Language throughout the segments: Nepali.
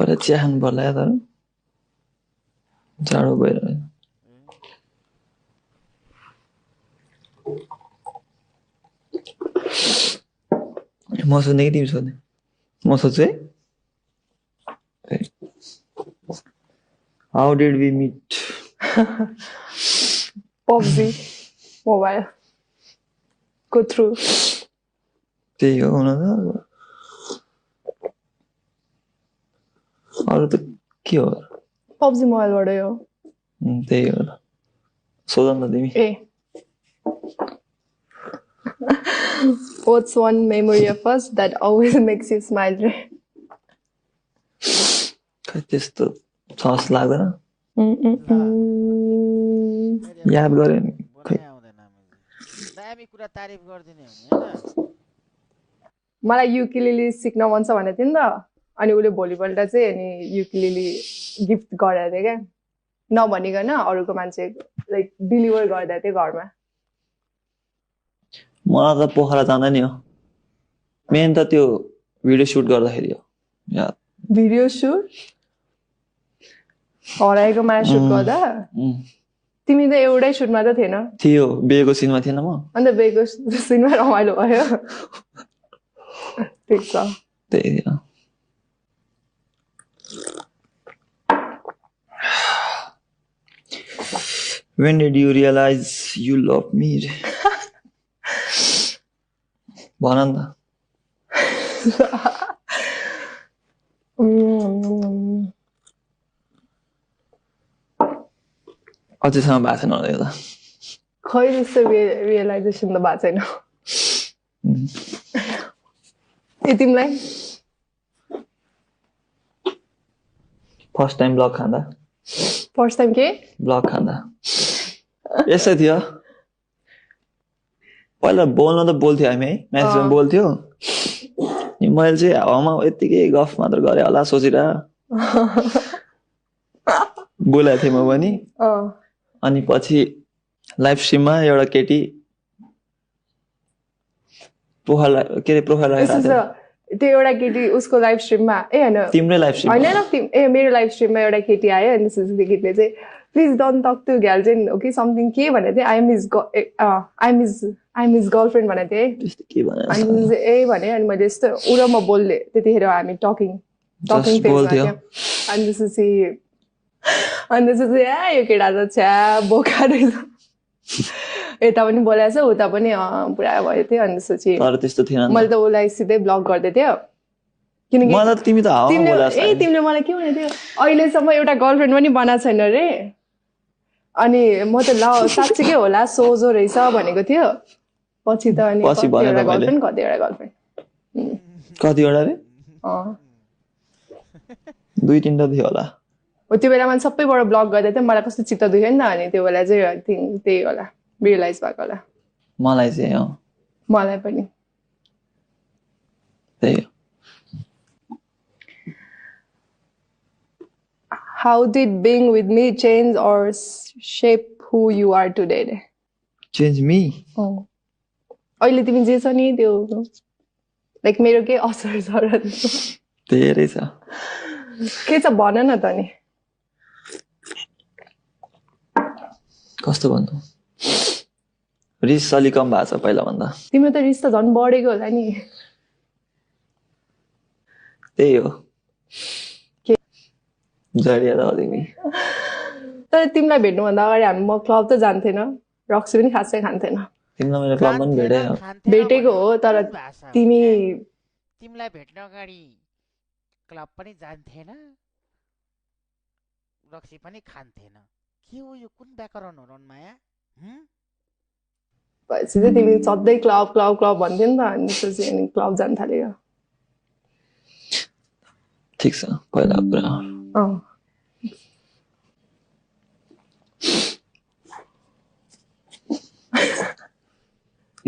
भरे चिया खानु पर्ला या तर जाडो भइरहेछ म सोध्ने कि तिमी सोध्ने म सोध्छु है How did we meet? PUBG mobile go through त्यही हो हुन त अरू त के हो PUBG mobile बाटै हो त्यही हो त सोध न तिमी ए What's one memory of us that always makes you smile? खै त्यस्तो छ जस्तो लाग्दैन याद गरे नि खै दामी कुरा तारिफ गर्दिने हुने हैन मलाई युकिलेली सिक्न मन छ भनेको थिएँ नि त अनि उले भोलिपल्ट चाहिँ अनि युकिलेली गिफ्ट गरेको थिएँ क्या नभनिकन अरूको मान्छे लाइक डेलिभर गर्दा थिएँ घरमा मलाई त पोखरा जाँदा नि हो मेन त त्यो भिडियो सुट गर्दाखेरि हो याद भिडियो सुट हराएको माया सुट गर्दा तिमी त एउटै सुटमा त थिएन थियो बेको सिनमा थिएन म अन्त बेको सिनमा रमाइलो भयो ठिक छ त्यही थियो When did you realize you love me? भन न अझैसम्म भएको छैन होला यो त खै त्यस्तो रियलाइजेसन त भएको छैन ए तिमीलाई फर्स्ट टाइम ब्लग खाँदा फर्स्ट टाइम के ब्लग खाँदा यस्तै थियो पहिला बोल्न त बोल्थ्यो हामी है म्यासेजमा बोल्थ्यो अनि मैले चाहिँ हावामा यत्तिकै गफ मात्र गरेँ होला सोचेर बोलाएको थिएँ म पनि अनि पछि लाइभ स्ट्रिममा एउटा केटी प्रोफाइल राखेको थियो त्यो एउटा केटी उसको लाइभ स्ट्रिममा ए हैन तिम्रै लाइभ स्ट्रिम हैन ए मेरो लाइभ स्ट्रिममा एउटा केटी आयो अनि त्यो केटीले चाहिँ please don't talk to Gyalzen okay something के भनेको थिएँ आई एम हिज गर्लफ्रेन्ड भनेको थिएँ अनि ए भने अनि मैले यस्तो ऊ र म बोल्दै त्यतिखेर हामी टकिङ फेजमा थियौँ अनि त्यसपछि यो केटा त छ्या बोका रहेछ यता पनि बोलाएको छ उता पनि पुरा भयो थियो अनि त्यसपछि मैले त उसलाई सिधै ब्लक गर्दै थियो किनकि तिमीले मलाई के भनेको थियो अहिलेसम्म एउटा गर्लफ्रेन्ड पनि बनाएको छैन रे अनि म त ल साँच्चीकै होला सोझो रहेछ भनेको थियो पछि त अनि कतिवटा कतिवटा रे दुई तीनटा थियो होला त्यो बेलामा सबैबाट ब्लक गर्दै थियो मलाई कस्तो चित्त दुख्यो नि त अनि त्यो बेला चाहिँ आई थिङ्क त्यही होला रियलाइज भएको होला मलाई चाहिँ मलाई पनि त्यही How did being with me change or shape who you are today? Change me? अहिले तिमी जे छ नि त्यो लाइक मेरो के असर छ र धेरै छ के छ भन न त नि कस्तो भन्नु रिस अलि कम भएको छ पहिला भन्दा तिम्रो त रिस त झन् बढेको होला नि त्यही हो जडिया त तिमी तर तिमीलाई भेट्नुभन्दा अगाडि हामी म क्लब त जान्थेन रक्सी पनि खासै खान्थेन तिमीलाई मैले क्लब पनि भेटेको हो तर तिमीलाई भेट्न अगाडि क्लब पनि जान्थेन रक्सी पनि खान्थेन के हो यो कुन व्याकरण हो रनमाया पछि चाहिँ तिमी सधैँ क्लब भन्थ्यो नि त अनि त्यसपछि अनि क्लब जान थाल्यो ठिक छ पहिला कुरा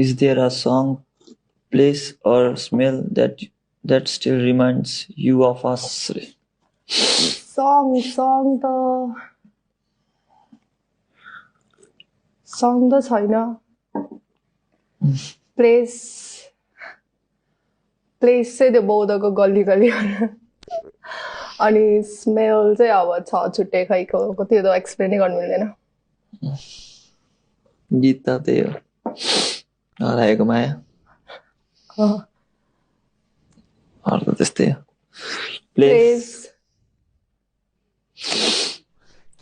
Is there a song, place or smell that still reminds you of us? Song त छैन प्लेस चाहिँ त्यो बौद्धको गल्ली अनि स्मेल चाहिँ अब छ छुट्टै खैको त्यो त एक्सप्लेनै गर्नु मिल्दैन। गीत त त्यही हो, हराएको माया। अरू त त्यस्तै हो। प्लेस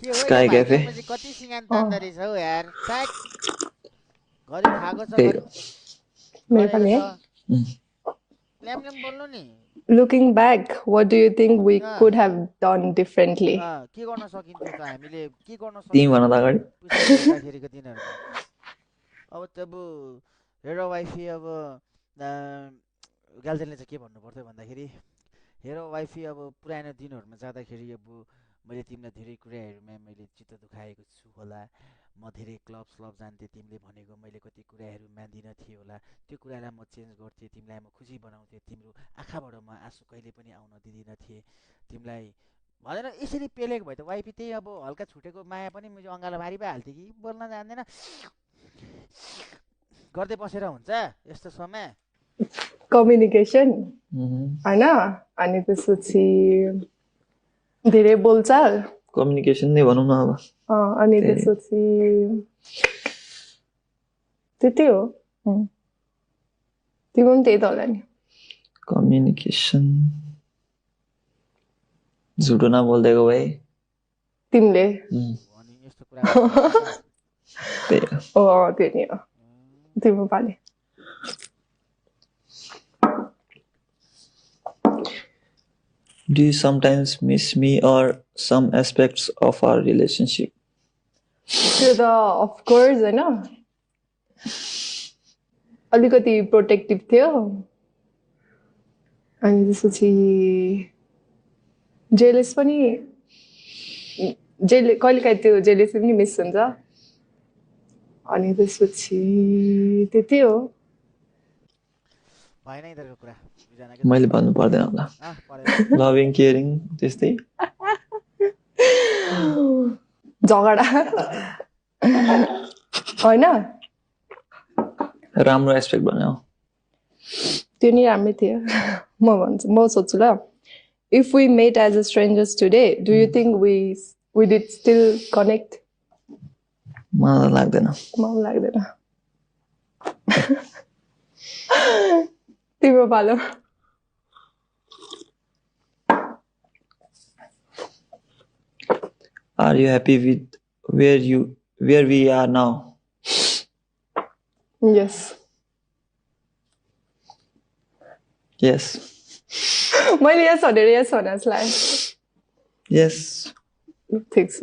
के हो स्काई यो क्याफे। भाइसँग कति सिँगान तान्दो रहेछ हौ यार। साग घरि खाएको छ त्यही घरि हो। मेरो गरेको पनि छ। ल्याम बोल्नु नि। Looking back, what do you think we could have done differently? के गर्न सकिन्थ्यो त हामीले, के गर्न तिमी भन त सकिन्थ्यो अगाडि। पछाडि हेर्दाखेरिको दिनहरूमा। अब त अब हेरो वाइफी अब गार्जेनले चाहिँ के भन्नु पर्थ्यो भन्दाखेरि, हेरो वाइफी अब पुरानो दिनहरूमा जाँदाखेरि अब मैले तिमीलाई धेरै कुराहरूमा मैले चित्त दुखाएको छु होला, म धेरै क्लब जान्थेँ, तिमीले भनेको मैले कति कुराहरू मान्दिनँ थिएँ होला, त्यो कुरालाई म चेन्ज गर्थेँ, तिमीलाई म खुसी बनाउँथेँ, तिम्रो आँखाबाट म आँसु कहिले पनि आउन दिँदिनँ थिएँ, तिमीलाई भनेर यसरी पेलेको भए त वाइफी त्यही अब हल्का छुटेको माया पनि मैले अँगालो भारी भइहाल्थेँ कि बोल्न जान्दैन गर्दै बसेर हुन्छ यस्तो समय। कम्युनिकेसन होइन, अनि त्यसपछि धेरै बोलचाल, कम्युनिकेसन नै भनौँ न अब। अनि त्यसपछि त्यति हो। तिम्रो पनि त्यही त होला नि। कम्युनिकेसन झुटो नबोल्देको भए तिमीले अनि यस्तो कुरा त्यही हो। त्यो नि हो तिम्रो पाले। Do you sometimes miss me or some aspects of our relationship? त्यो त अफकोर्स होइन, अलिकति प्रोटेक्टिभ थियो, अनि त्यसपछि जेलेस पनि कहिलेकाहीँ त्यो जेलेस पनि मिस हुन्छ, अनि त्यसपछि त्यति हो। भएन यिनीहरूको कुरा मैले भन्नु पर्दैन होला। लभिङ केयरिङ त्यस्तै झगडा होइन, राम्रो एस्पेक्ट भन्यो त्यो नि राम्रै थियो। म सोध्छु ल, if we met as a strangers today, do you think we did still connect? मलाई लाग्दैन। तिम्रो पालो। Are you happy with where we are now? Yes. Yes. मैले यस भनेर यस भन्न जस्तो लाग्यो। Yes. ठिक छ।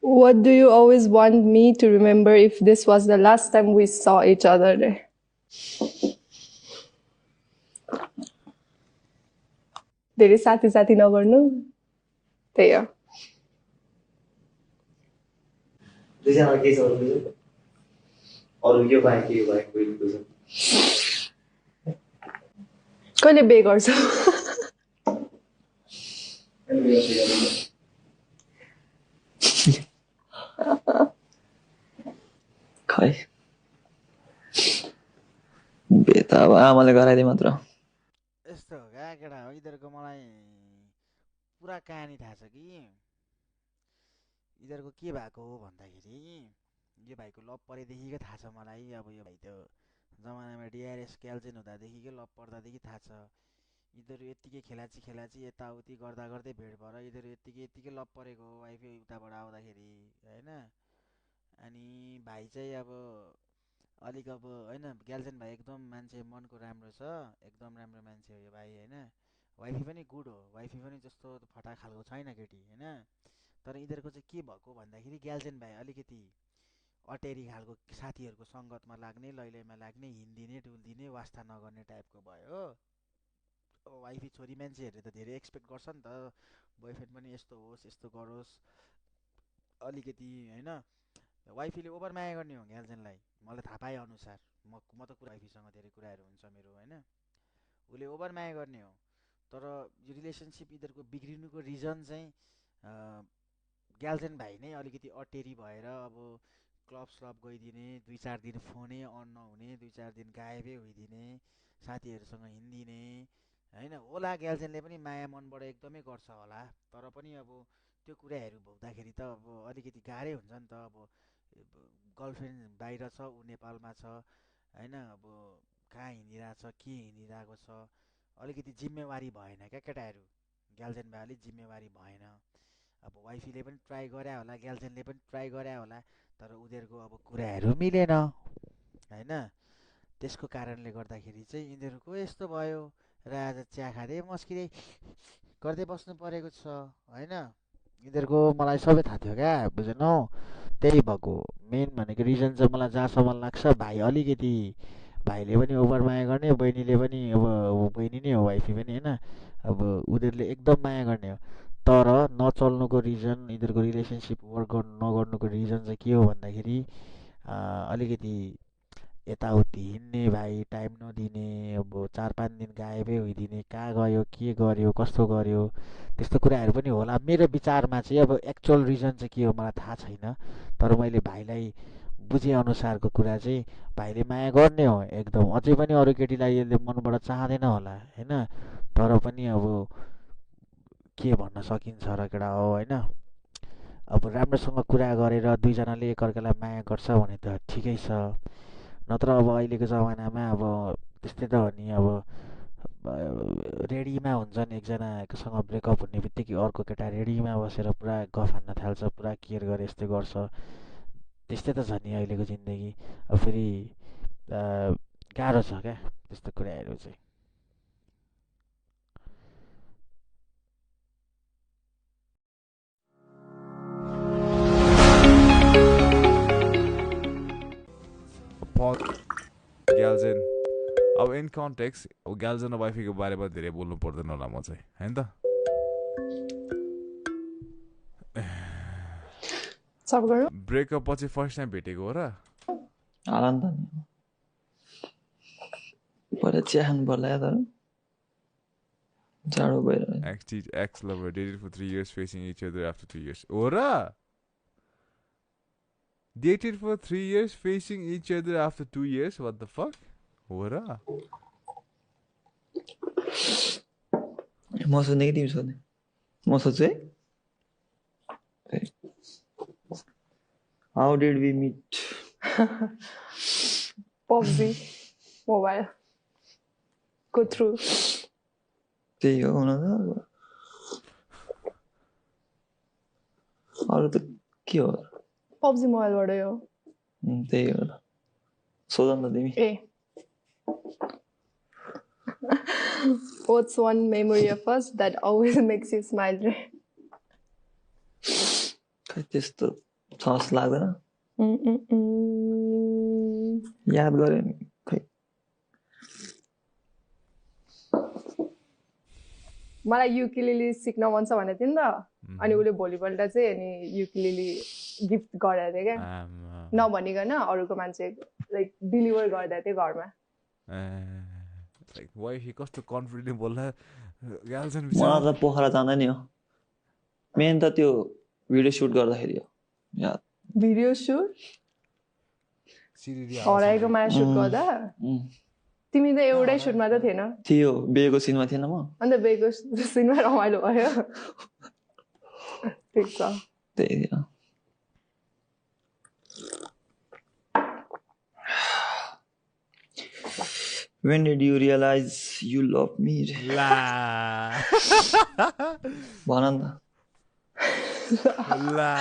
What do you always want me to remember if this was the last time we saw each other? धेरै साथी नगर्नु, त्यही हो। कहिले बे गर्छौ? खै बे त अब आमाले गराइदिए मात्र। यस्तो हो क्या केटा हो, यिनीहरूको मलाई पुरा कहानी थाहा छ कि। यिनीहरूको के भएको हो भन्दाखेरि, यो भाइको लभ परेदेखिकै थाहा छ मलाई। अब यो भाइ त जमानामा डिआरएस क्याल्जेन हुँदादेखिकै लभ पर्दादेखि थाहा छ। यिनीहरू यत्तिकै खेलाची यताउति गर्दा गर्दै भेट भएर यिनीहरू यत्तिकै लभ परेको हो वाइफै उताबाट आउँदाखेरि होइन। अनि भाइ चाहिँ अब अलिक अब होइन, ग्याल्जेन भाइ एकदम मान्छे मनको राम्रो छ, एकदम राम्रो मान्छे हो यो भाइ होइन। वाइफी पनि गुड हो, वाइफी पनि जस्तो फटा खालको छैन केटी होइन। तर यिनीहरूको चाहिँ के भएको भन्दाखेरि ग्याल्जेन भाइ अलिकति अटेरी खालको, साथीहरूको सङ्गतमा लाग्ने, लैलैमा लाग्ने, हिँडिदिने डुल्दिने, वास्ता नगर्ने टाइपको भयो। अब वाइफी छोरी मान्छेहरूले त धेरै एक्सपेक्ट गर्छ नि त, बोयफ्रेन्ड पनि यस्तो होस् यस्तो गरोस् अलिकति होइन। वाइफीले ओभर माया गर्ने हो ग्याल्जेनलाई, मलाई थाहा पाए अनुसार। म त वाइफीसँग धेरै कुराहरू हुन्छ मेरो होइन, उसले ओभर माया गर्ने हो। तर यो रिलेसनसिप यिनीहरूको बिग्रिनुको रिजन चाहिँ ग्याल्जेन भाइ नै अलिकति अटेरी भएर अब क्लब स्लब गइदिने, 2-4 दिन फोनै अन नहुने, 2-4 दिन गायबै होइदिने, साथीहरूसँग हिँडिदिने होइन। होला ग्याल्जेनले पनि माया मनबाट एकदमै गर्छ होला, तर पनि अब त्यो कुराहरू भोग्दाखेरि त अब अलिकति गाह्रै हुन्छ नि त। अब गर्लफ्रेन्ड बाहिर छ, ऊ नेपालमा छ होइन, अब कहाँ हिँडिरहेछ, के हिँडिरहेको छ, अलिकति जिम्मेवारी भएन क्या केटाहरू। ग्याल्जेन भाइ अलिक जिम्मेवारी भएन। अब वाइफीले पनि ट्राई गरे होला, ग्याल्जेनले पनि ट्राई गरे होला, तर उनीहरूको अब कुराहरू मिलेन होइन। त्यसको कारणले गर्दाखेरि चाहिँ यिनीहरूको यस्तो भयो र आज चिया खाँदै मस्किँदै गर्दै बस्नु परेको छ होइन। यिनीहरूको मलाई सबै थाहा थियो क्या, बुझेनौ। त्यही भएको मेन भनेको रिजन चाहिँ मलाई जहाँसम्म लाग्छ, भाइ अलिकति, भाइले पनि ओभर माया गर्ने, बहिनीले पनि अब बहिनी नै हो वाइफी पनि होइन। अब उनीहरूले एकदम माया गर्ने हो, तर नचल्नुको रिजन, यिनीहरूको रिलेसनसिप वर्क नगर्नुको रिजन चाहिँ के हो भन्दाखेरि अलिकति यताउति हिँड्ने भाइ, टाइम नदिने, अब 4-5 दिन गायबै होइदिने, कहाँ गयो, के गर्यो, कस्तो गर्यो, त्यस्तो कुराहरू पनि होला मेरो विचारमा चाहिँ। अब एक्चुअल रिजन चाहिँ के हो मलाई थाहा छैन, तर मैले भाइलाई बुझेअनुसारको कुरा चाहिँ भाइले माया गर्ने हो एकदम, अझै पनि अरू केटीलाई यसले मनबाट चाहँदैन होला होइन। तर पनि अब के भन्न सकिन्छ र केटा हो होइन। अब राम्रोसँग कुरा गरेर दुईजनाले एकअर्कालाई माया गर्छ भने त ठिकै छ, नत्र अब अहिलेको जमानामा अब त्यस्तै त हो नि। अब रेडीमा हुन्छन्, एकजनासँग ब्रेकअप हुने बित्तिकै अर्को केटा रेडीमा बसेर पुरा गफ हान्न थाल्छ, पुरा केयर गरे यस्तै गर्छ, त्यस्तै त छ नि अहिलेको जिन्दगी। अब फेरि गाह्रो छ क्या त्यस्तो कुराहरू चाहिँ। ग्याल्जेन अब इन कन्टेक्स्ट, अब ग्याल्जेन र वाइफीको बारेमा धेरै बोल्नु पर्दैन होला म चाहिँ होइन त। ब्रेकअप पछि फर्स्ट टाइम भेटेको हो र? होला नि त नि, पहिला चिया खानु पर्ला या तर जाडो भइरह्यो। Ex lover dated for 3 years, facing each other after 2 years. हो र? Dated for 3 years, facing each other after 2 years. What the fuck? हो र? म सोध्ने कि तिमी सोध्ने? म सोध्छु है। How did we meet? PUBG mobile go through. त्यही हो हुन त, अरू त के हो? PUBG मोबाइलबाटै हो। त्यही हो त, सोध न त तिमी। What's one memory of us that always makes you smile? खै त्यस्तो छ जस्तो लाग्दैन, याद गरे खै। मलाई युकिलेली सिक्न मन छ भनेको थिएँ नि त, अनि उसले भोलिपल्ट चाहिँ अनि युकिलेली गिफ्ट गरेको थियो क्या, नभनिकन अरूको मान्छे लाइक डेलिभर गरिदिएको थियो घरमा। वाइफी कस्तो कन्फिडेन्ट बोल्ला ग्याल्जेन। मलाई त पोखरा जाँदा नि हो मेन त, त्यो भिडियो सुट गर्दाखेरि हो याद। भिडियो सुट हराएको माया सुट गर्दा तिमी त एउटै सुटमा त थिएन? थियो, बेको सिनमा थिएन म। अन्त बेको सिनमा रमाइलो भयो। ठिक छ, त्यही हो। When did you realize you love me? ला भन न त। ला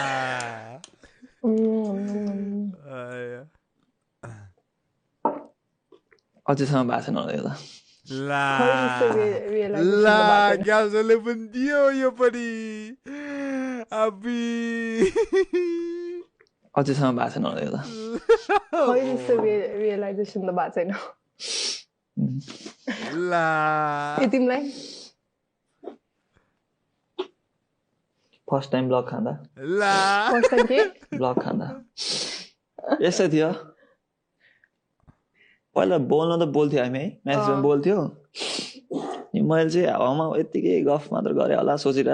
अझैसम्म भएको छैन होला यो त। ला ग्याल्जेनले पनि दियो यो पनि अबि अझैसम्म भएको छैन होला यो त। खै त्यस्तो रियलाइजेसन त भएको छैन। ला तिमीलाई फर्स्ट टाइम ब्लग खाँदा, ला फर्स्ट टाइम के ब्लग खाँदा यस्तै थियो। पहिला बोल्न त बोल्थ्यो हामी है, म्यासेजमा बोल्थ्यो, मैले चाहिँ हावामा यत्तिकै गफ मात्र गरेँ होला सोचेर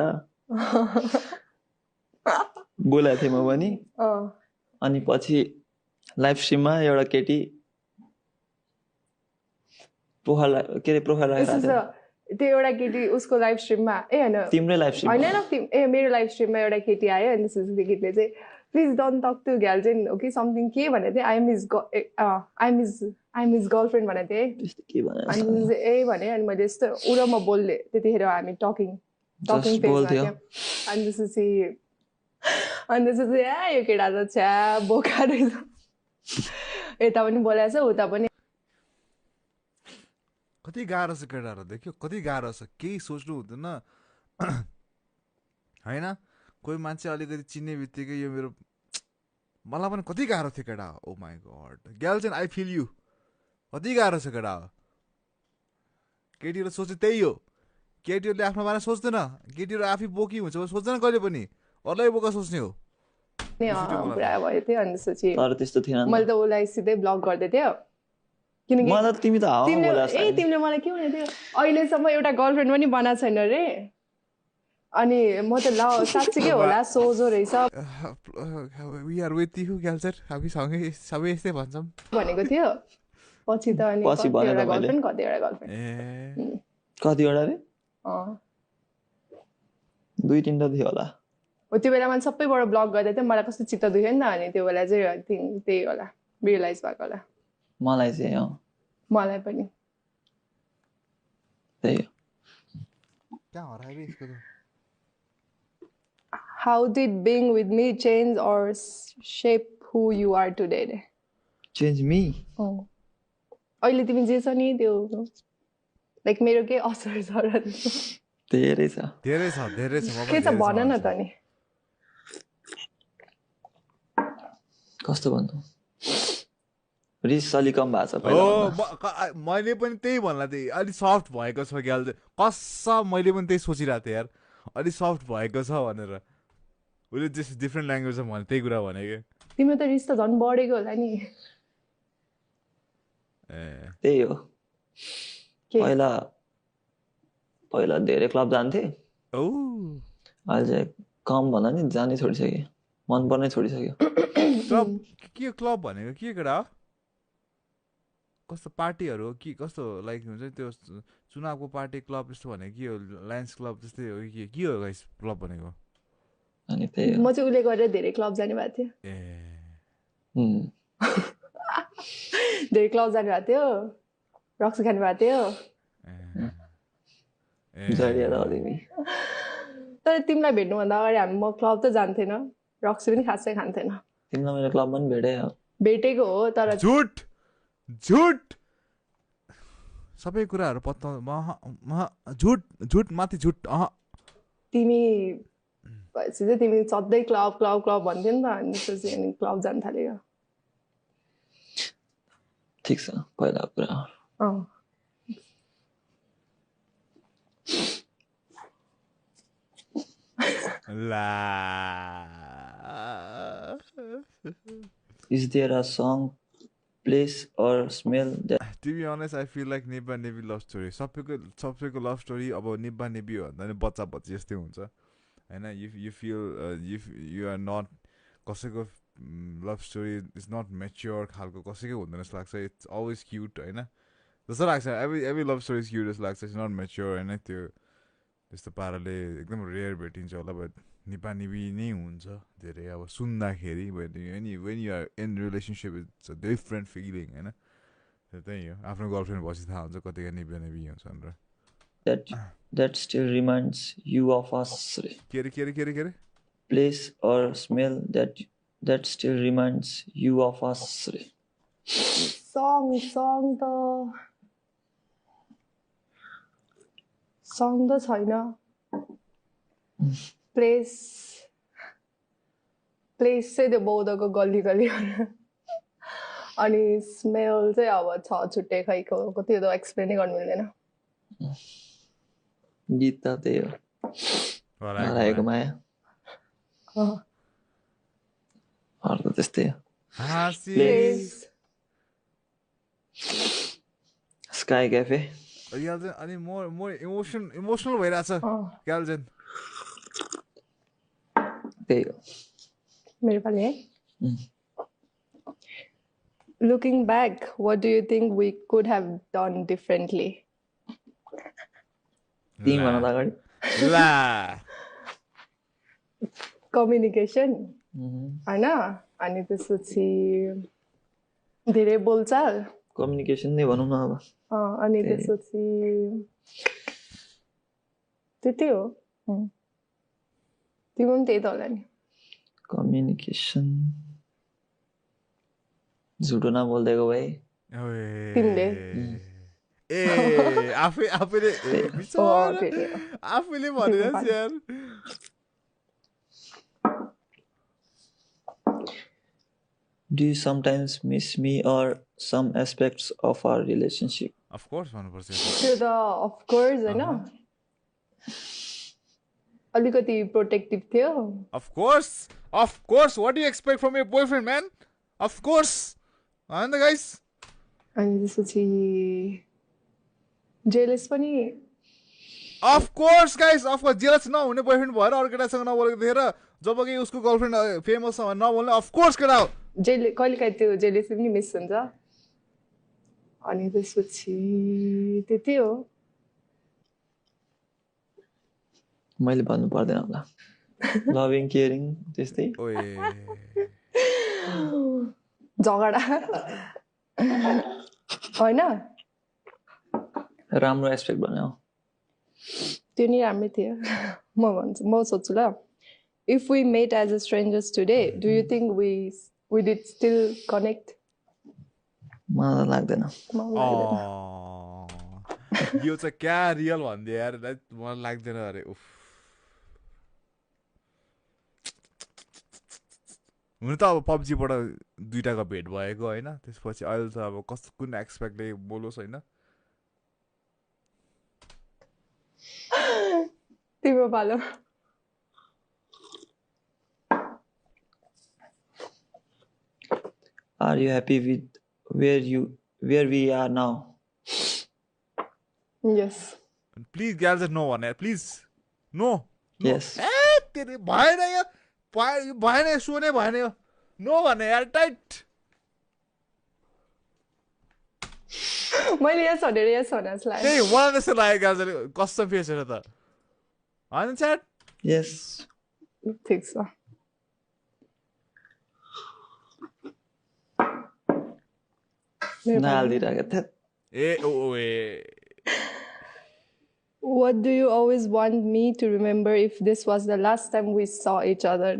बोलाएको थिएँ म पनि। अनि पछि लाइभ स्ट्रिममा एउटा केटी प्रोफाइल के अरे प्रोफाइल राखेको थियो त्यो एउटा केटी उसको लाइभ स्ट्रिममा होइन तिम्रै लाइभ स्ट्रिम होइन मेरो लाइभ स्ट्रिममा एउटा केटी आयो अनि त्यसपछि त्यो केटीले चाहिँ please don't talk to Gyaljen हो कि समथिङ के भनेको थिएँ आइएम हिज गर्लफ्रेन्ड भनेको थिएँ अनि ए भने अनि मैले यस्तो ऊ र म बोल्ने त्यतिखेर हामी टकिङ फेजमा थियौँ अनि त्यसपछि यो केटा त छ्या बोका रहेछ यता पनि बोलाएको छ उता पनि कति गाह्रो छ केटाहरू देख्यो कति गाह्रो छ केही सोच्नु हुँदैन होइन कोही मान्छे अलिकति चिन्ने बित्तिकै यो मेरो मलाई पनि कति गाह्रो थियो केटा oh my god Gyalzen I feel you कति गाह्रो छ केटा केटीहरू सोच्ने त्यही हो केटीहरूले आफ्नो बारेमा सोच्दैन केटीहरू आफै बोकी हुन्छ सोच्दैन कहिले पनि अरूलाई बोका सोच्ने हो पुरा भयो थियो अनि त्यसपछि तर त्यस्तो थिएन मैले त उसलाई सिधै ब्लक गर्दै थियो किनकि तिमीले मलाई के भनेको थियो अहिलेसम्म एउटा गर्लफ्रेन्ड पनि बनाएको छैन रे अनि म त ल साँच्चीकै होला सोझो रहेछ सबै यस्तै भन्छौँ भनेको थियो पछि त अनि कतिवटा रे 2-3 थियो होला त्यो बेला मैले सबैबाट ब्लक गर्दै थिएँ मलाई कस्तो चित्त दुख्यो नि त अनि त्यो बेला चाहिँ त्यही होला रियलाइज भएको होला मलाई चाहिँ मलाई पनि त्यही हो How did being with me change or shape who you are today? Change me? अहिले तिमी जे छ नि त्यो लाइक मेरो के असर छ र धेरै छ के छ भन न त नि कस्तो भन्नु रिस अलि कम भएको छ मैले पनि त्यही भन्ला थिएँ अलि सफ्ट भएको छ ग्याल कसम मैले पनि त्यही सोचिरहेको थिएँ यार अलि सफ्ट भएको छ भनेर उसले जस डिफ्रेन्ट ल्याङ्ग्वेज भने त्यही कुरा भने कि तिम्रो त रिस त झन् बढेको होला नि त्यही हो पहिला धेरै क्लब जान्थे अहिले चाहिँ कम भन्दा नि जानै छोडिसक्यो मन पर्नै छोडिसक्यो क्लब भनेको के केटा हो कस्तो पार्टीहरू कि कस्तो लाइक हुन्छ त्यो चुनावको पार्टी क्लब यस्तो भनेको के हो लायन्स क्लब जस्तै हो कि के हो गाइस क्लब भनेको अनि त्यही म चाहिँ उसले गरेर धेरै क्लब जाने भएको थियो धेरै क्लब जाने भएको थियो रक्स खाने भएको थियो तर तिमीलाई भेट्नुभन्दा अगाडि म क्लब त जान्थेन रक्स पनि खासै खान्थेन तिमीलाई मैले क्लब पनि भेटेको हो तर झुट सबै कुराहरू झुट माथि झुट तिमी भएपछि चाहिँ तिमी सधैँ क्लब भन्थ्यौ नि त अनि त्यसपछि अनि क्लब जान थाल्यो ठिक छ पहिला कुरा Is there a song, place or smell that... To be honest, I feel like Nibba Nibi love story. सबैको love story अब Nibba Nibi हो भन्दा नि बच्चा जस्तै हुन्छ हैन you feel you are not कसैको love story is not mature खालको कसैको हुँदैन जस्तो लाग्छ it's always cute हैन जस्तो लाग्छ every love story is cute जस्तो लाग्छ it's not mature हैन त्यो त्यस्तो पाराले एकदम रेयर भेटिन्छ होला बट निपा निबी नै हुन्छ धेरै अब सुन्दाखेरि when you are in relationship it's a different feeling हैन त्यही हो आफ्नो गर्लफ्रेन्ड भएपछि थाहा हुन्छ कतिका निबा निबी हुन्छ भनेर that still reminds you of us के रे place or smell that still reminds you of us song त छैन प्लेस चाहिँ त्यो बौद्धको गल्ली अनि स्मेल चाहिँ अब छ छुट्टै खैको त्यो त एक्सप्लेनै गर्नु मिल्दैन गीत त त्यही हो हराएको माया अर्को त्यस्तै हो स्काई क्याफे अनि मोर इमोसनल भइरहेछ ग्याल्जेन त्यही हो मेरो पनि है Looking back, what do you think we could have done differently? तिमी भन त अगाडि ला Communication, होइन? अनि त्यसपछि धेरै बोलचाल, कम्युनिकेसन नै भनौँ न अब अनि त्यसपछि त्यति हो। तिम्रो पनि त्यही त होला नि। कम्युनिकेसन झुटो नबोल्दैको भए तिमीले ए आफैले भनेर यार Do you sometimes miss me or some aspects of our relationship? Of course भन्नुपर्छ त्यो त of course हैन, अलिकति प्रोटेक्टिभ थियो। Of course, what do you expect from your boyfriend, man? Of course, and the guys. अनि त्यसपछि जेलस पनि। Of course, guys, of course, jealous नहुने बोयफ्रेन्ड भएर अरू केटासँग नबोलेको देखेर जब कि उसको गर्लफ्रेन्ड फेमस छ भने नबोल्ने, of course केटा हो। कहिलेकाहीँ त्यो जेलस पनि मिस हुन्छ। अनि त्यसपछि त्यति हो। मैले भन्नु पर्दैन होला। लभिङ केयरिङ त्यस्तै। झगडा होइन, राम्रो एस्पेक्ट भन्यो त्यो नि राम्रै थियो। म सोच्छु ल, if we met as a strangers today, do you think we did still connect? मलाई लाग्दैन। यो चाहिँ क्या रियल भनिदियो यार, मलाई लाग्दैन अरे। उफ, हुन त अब पब्जीबाट दुईटाको भेट भएको होइन, त्यसपछि अहिले त अब कस्तो कुन एक्सपेक्टले बोलोस् होइन। तिम्रो पालो। Are you happy with where we are now? Yes. Please girls no one, please. No. Yes. तेरे भएन यो, भएन सुने भएन यो, नो भने यार टाइट। मैले यस भनेर यस भन्न जस्तो लाग्यो। त्यही मलाई त्यस्तो लाग्यो गाजले, कस्तो फेस हेर त होइन च्याट। Yes. ठिक छ। नहालिदिइराखेको ए What do you always want me to remember if this was the last time we saw each other?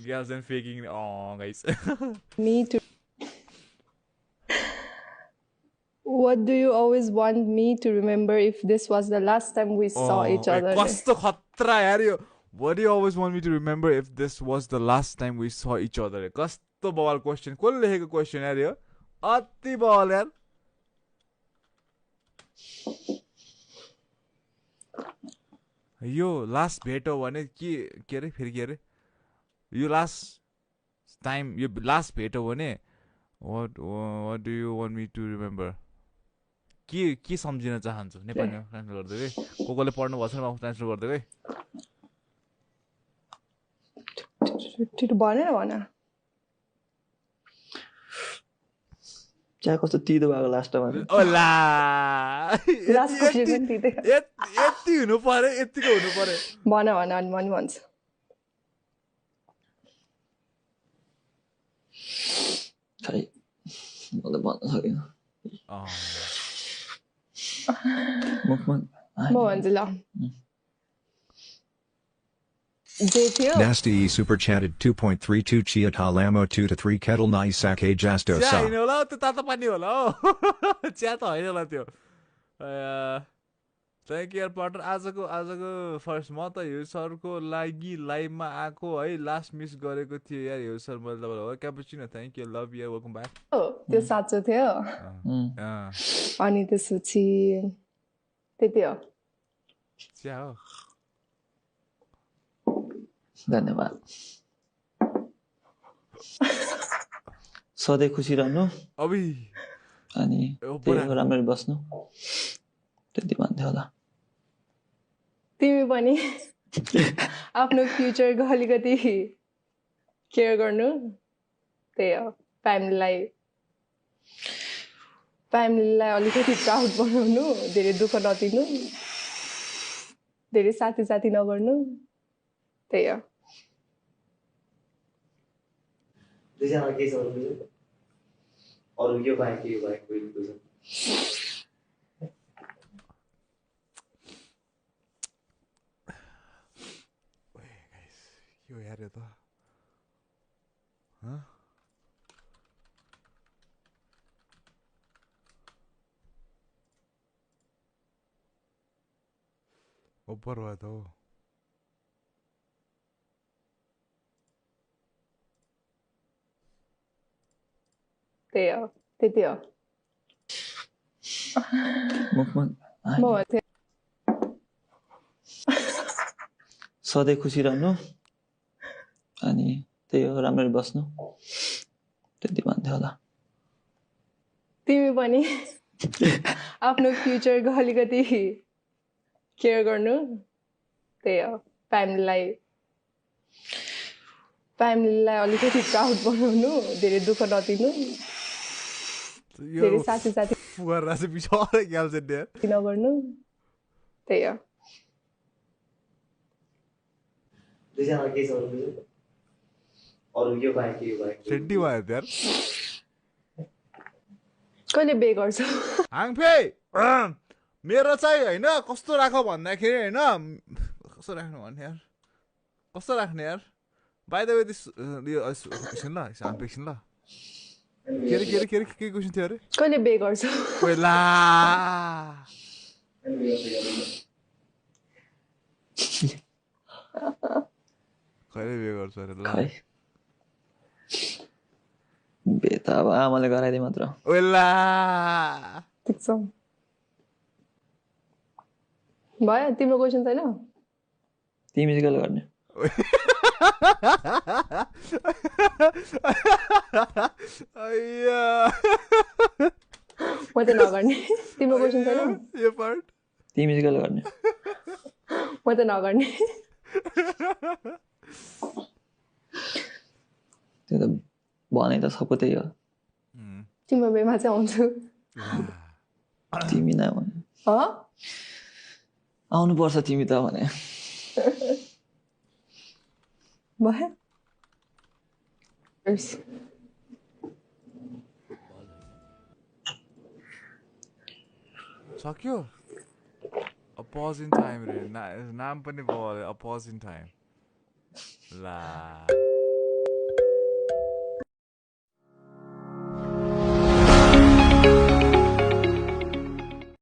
Girls and faking, guys. Me to. What do you always want me to remember if this was the last time we saw each other? कस्तो खतरा यार यो। What do you always want me to remember if this was the last time we saw each other? कस्तो बवाल क्वेसन, कसले लेखेको क्वेसन यार यो, अति बवाल यार। यो लास्ट भेट हो भने के अरे फेरि के अरे, यो लास्ट टाइम, यो लास्ट भेट हो भने what do you want me to remember, के सम्झिन चाहन्छु? नेपालीमा ट्रान्सलेट गरिदियो है, कसले पढ्नु भएको छ म ट्रान्सलेट गरिदियो है। भनेर भन। चिया कस्तो तितो भएको लास्टमा। ओला यति हुनु पर्यो, यतिको हुनु पर्यो। भन अनि म नि भन्छु। खै मलाई भन्न सकिनँ। म भन्छु ल। Nasty super chatted 2.32 Chia Talamo 2 to 3 Kettle Nai Sake Jasto चिया Sa. होइन होला, त्यो तातो पानी होला हो, चिया त होइन होला त्यो। थ्याङ्क यू यार पार्टनर। आजको फर्स्ट म त हिउ सरको लागि लाइभमा आएको है, लास्ट मिस गरेको थियो यार हिउ सर, मैले तपाईँलाई हो cappuccino, thank you, love you, welcome back. त्यो साँचो थियो। अनि त्यसपछि त्यति हो। चिया हो। धन्यवाद। सधैँ खुसी रहनु अबि, अनि त्यही राम्ररी बस्नु, त्यति भन्थ्यो होला। तिमी पनि आफ्नो फ्युचरको अलिकति केयर गर्नु, त्यही हो। फ्यामिलीलाई अलिकति प्राउड बनाउनु, धेरै दुःख नदिनु, धेरै साथी नगर्नु, त्यही हो। दुईजना के छ अरू यो बाहेक कोही छ? यो यार यो त ऊपर भयो त हो। त्यही हो, त्यति हो। सधैँ खुसी रहनु अनि त्यही हो, राम्ररी बस्नु, त्यति भन्थ्यो होला। तिमी पनि आफ्नो फ्युचरको अलिकति केयर गर्नु, त्यही हो। फ्यामिलीलाई अलिकति प्राउड बनाउनु, धेरै दुःख नदिनु, धेरै साथी नगर्नु, त्यही हो। दुईजना के छ अरू यो बाहेक सेन्टी भयो यार। कहिले बे गर्छ? हाङफे मेरो चाहिँ होइन कस्तो राख भन्दाखेरि होइन कस्तो राख्नु भन्ने यार, कस्तो राख्ने यार। बाई द वे दिस यो एकछिन ल एकछिन ल के क्वेसन थियो अरे? कहिले बे गर्छ? पहिला कहिले बे गर्छ अरे? ल बे त अब आमाले गराइदिए मात्र। ओला ठिक छ, भयो। तिम्रो क्वेसन छैन? तिमी चाहिँ कहिले गर्ने? म त नगर्ने। तिम्रो क्वेसन छैन? यो पार्ट तिमी चाहिँ कहिले गर्ने? म त नगर्ने। त्यो त भने त सबको त्यही हो। तिम्रो बेमा चाहिँ आउँछु। तिमी नै भने आउनुपर्छ तिमी त भने। भयो। सक्यो? A pause in time रे नाम पनि भयो। A pause in time ला